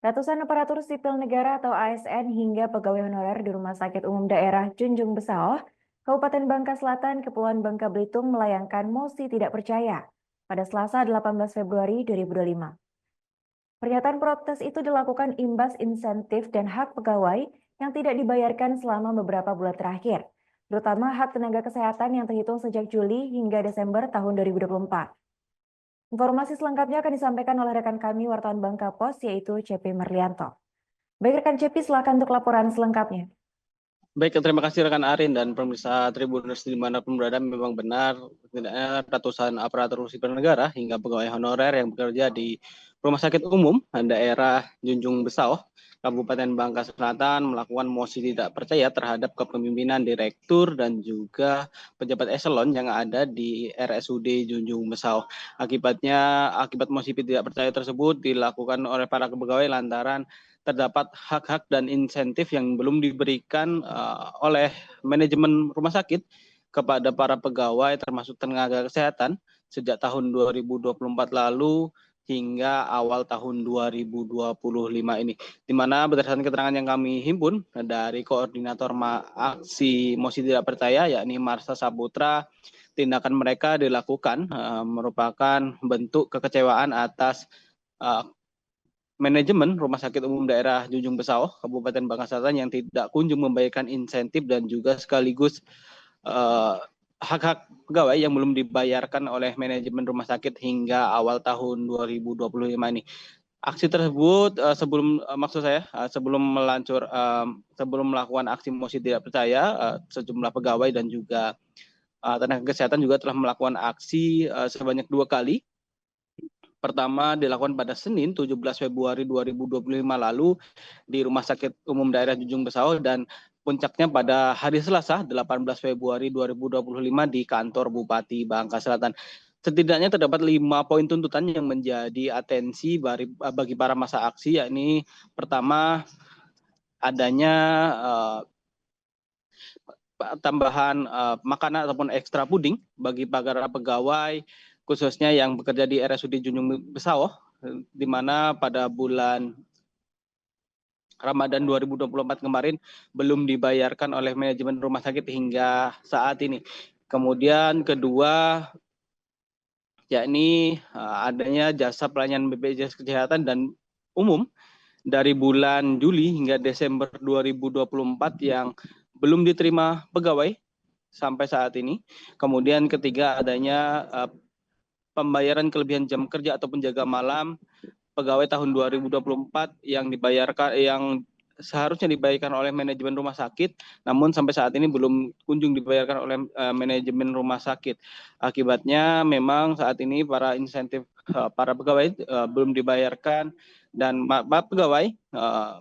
Ratusan aparatur sipil negara atau ASN hingga pegawai honorer di Rumah Sakit Umum Daerah Junjung Besaoh, Kabupaten Bangka Selatan, Kepulauan Bangka Belitung melayangkan mosi tidak percaya pada Selasa 18 Februari 2025. Pernyataan protes itu dilakukan imbas insentif dan hak pegawai yang tidak dibayarkan selama beberapa bulan terakhir, terutama hak tenaga kesehatan yang terhitung sejak Juli hingga Desember tahun 2024. Informasi selengkapnya akan disampaikan oleh rekan kami wartawan Bangka Pos yaitu CP Merlianto. Baik rekan CP, silakan untuk laporan selengkapnya. Baik, terima kasih rekan Arin dan pemirsa Tribuners dimanapun berada. Memang benar, setidaknya ratusan aparatur sipil negara hingga pegawai honorer yang bekerja di Rumah Sakit Umum daerah Junjung Besaoh, Kabupaten Bangka Selatan melakukan mosi tidak percaya terhadap kepemimpinan direktur dan juga pejabat eselon yang ada di RSUD Junjung Besaoh. Akibat mosi tidak percaya tersebut dilakukan oleh para pegawai lantaran terdapat hak-hak dan insentif yang belum diberikan oleh manajemen rumah sakit kepada para pegawai termasuk tenaga kesehatan sejak tahun 2024 lalu hingga awal tahun 2025 ini. Di mana berdasarkan keterangan yang kami himpun dari koordinator aksi mosi tidak percaya yakni Marsha Saputra, tindakan mereka dilakukan merupakan bentuk kekecewaan atas manajemen Rumah Sakit Umum Daerah Junjung Besaoh, Kabupaten Bangka Selatan yang tidak kunjung membayarkan insentif dan juga sekaligus hak-hak pegawai yang belum dibayarkan oleh manajemen rumah sakit hingga awal tahun 2025 ini. Aksi tersebut sebelum melakukan aksi mosi tidak percaya, sejumlah pegawai dan juga tenaga kesehatan juga telah melakukan aksi sebanyak 2 kali. Pertama dilakukan pada Senin 17 Februari 2025 lalu di Rumah Sakit Umum Daerah Junjung Besaoh dan puncaknya pada hari Selasa 18 Februari 2025 di kantor Bupati Bangka Selatan. Setidaknya terdapat 5 poin tuntutan yang menjadi atensi bagi para masa aksi, yakni pertama adanya tambahan makanan ataupun ekstra puding bagi para pegawai khususnya yang bekerja di RSUD Junjung Besaoh, di mana pada bulan Ramadan 2024 kemarin belum dibayarkan oleh manajemen rumah sakit hingga saat ini. Kemudian kedua, yakni adanya jasa pelayanan BPJS Kesehatan dan Umum dari bulan Juli hingga Desember 2024 yang belum diterima pegawai sampai saat ini. Kemudian ketiga, adanya pembayaran kelebihan jam kerja ataupun jaga malam pegawai tahun 2024 yang seharusnya dibayarkan oleh manajemen rumah sakit, namun sampai saat ini belum kunjung dibayarkan oleh manajemen rumah sakit. Akibatnya memang saat ini para pegawai belum dibayarkan dan pegawai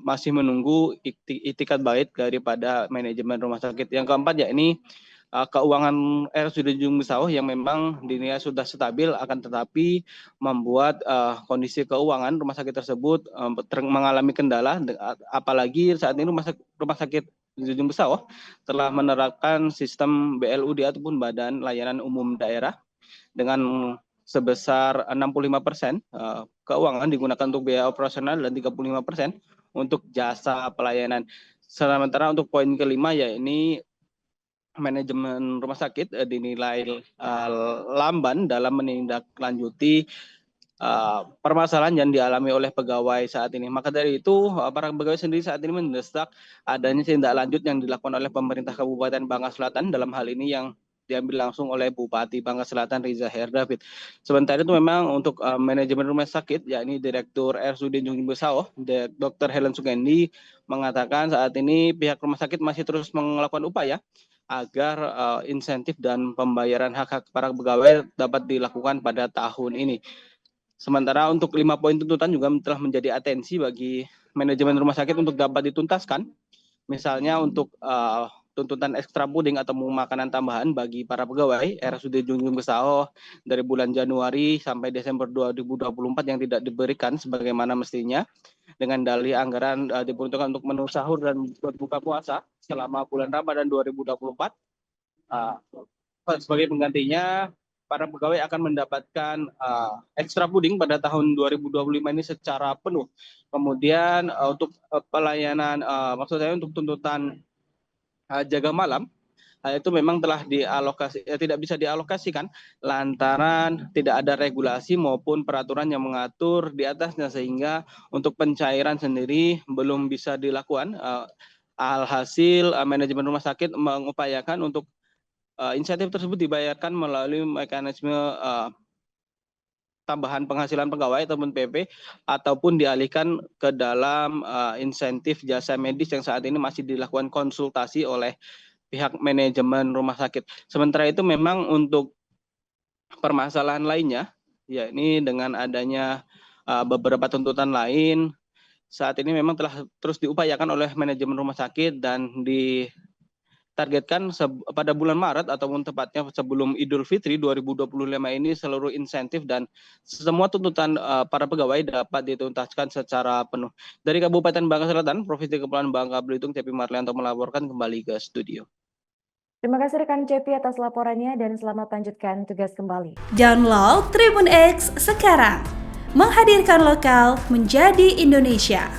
masih menunggu itikat baik daripada manajemen rumah sakit. Yang keempat yakni keuangan RSUD Junjung Besaoh yang memang dinilai sudah stabil, akan tetapi membuat kondisi keuangan rumah sakit tersebut mengalami kendala, apalagi saat ini rumah sakit Junjung Besaoh telah menerapkan sistem BLUD ataupun Badan Layanan Umum Daerah dengan sebesar 65% keuangan digunakan untuk biaya operasional dan 35% untuk jasa pelayanan. Sementara untuk poin kelima yakni manajemen rumah sakit dinilai lamban dalam menindaklanjuti permasalahan yang dialami oleh pegawai saat ini. Maka dari itu, para pegawai sendiri saat ini mendesak adanya tindak lanjut yang dilakukan oleh pemerintah Kabupaten Bangka Selatan, dalam hal ini yang diambil langsung oleh Bupati Bangka Selatan Riza Herdavid. Sementara itu memang untuk manajemen rumah sakit, yakni Direktur RSUD Junjung Besaoh, Dr. Helen Sugendi, mengatakan saat ini pihak rumah sakit masih terus melakukan upaya agar insentif dan pembayaran hak-hak para pegawai dapat dilakukan pada tahun ini. Sementara untuk 5 poin tuntutan juga telah menjadi atensi bagi manajemen rumah sakit untuk dapat dituntaskan. Misalnya untuk tuntutan ekstra puding atau makanan tambahan bagi para pegawai RSUD Junjung Besaoh dari bulan Januari sampai Desember 2024 yang tidak diberikan sebagaimana mestinya, dengan dalih anggaran diperuntukkan untuk menu sahur dan berbuka puasa selama bulan Ramadan 2024. Sebagai penggantinya, para pegawai akan mendapatkan extra puding pada tahun 2025 ini secara penuh. Kemudian untuk pelayanan, maksud saya untuk tuntutan jaga malam, itu memang telah tidak bisa dialokasikan lantaran tidak ada regulasi maupun peraturan yang mengatur di atasnya, sehingga untuk pencairan sendiri belum bisa dilakukan. Alhasil manajemen rumah sakit mengupayakan untuk insentif tersebut dibayarkan melalui mekanisme tambahan penghasilan pegawai ataupun PP, ataupun dialihkan ke dalam insentif jasa medis yang saat ini masih dilakukan konsultasi oleh pihak manajemen rumah sakit. Sementara itu memang untuk permasalahan lainnya, yakni dengan adanya beberapa tuntutan lain, saat ini memang telah terus diupayakan oleh manajemen rumah sakit dan ditargetkan pada bulan Maret ataupun tepatnya sebelum Idul Fitri 2025 ini seluruh insentif dan semua tuntutan para pegawai dapat dituntaskan secara penuh. Dari Kabupaten Bangka Selatan, Provinsi Kepulauan Bangka Belitung, Cepi Marlianto melaporkan kembali ke studio. Terima kasih rekan Cepi atas laporannya dan selamat lanjutkan tugas kembali. Download Tribun X sekarang, menghadirkan lokal menjadi Indonesia.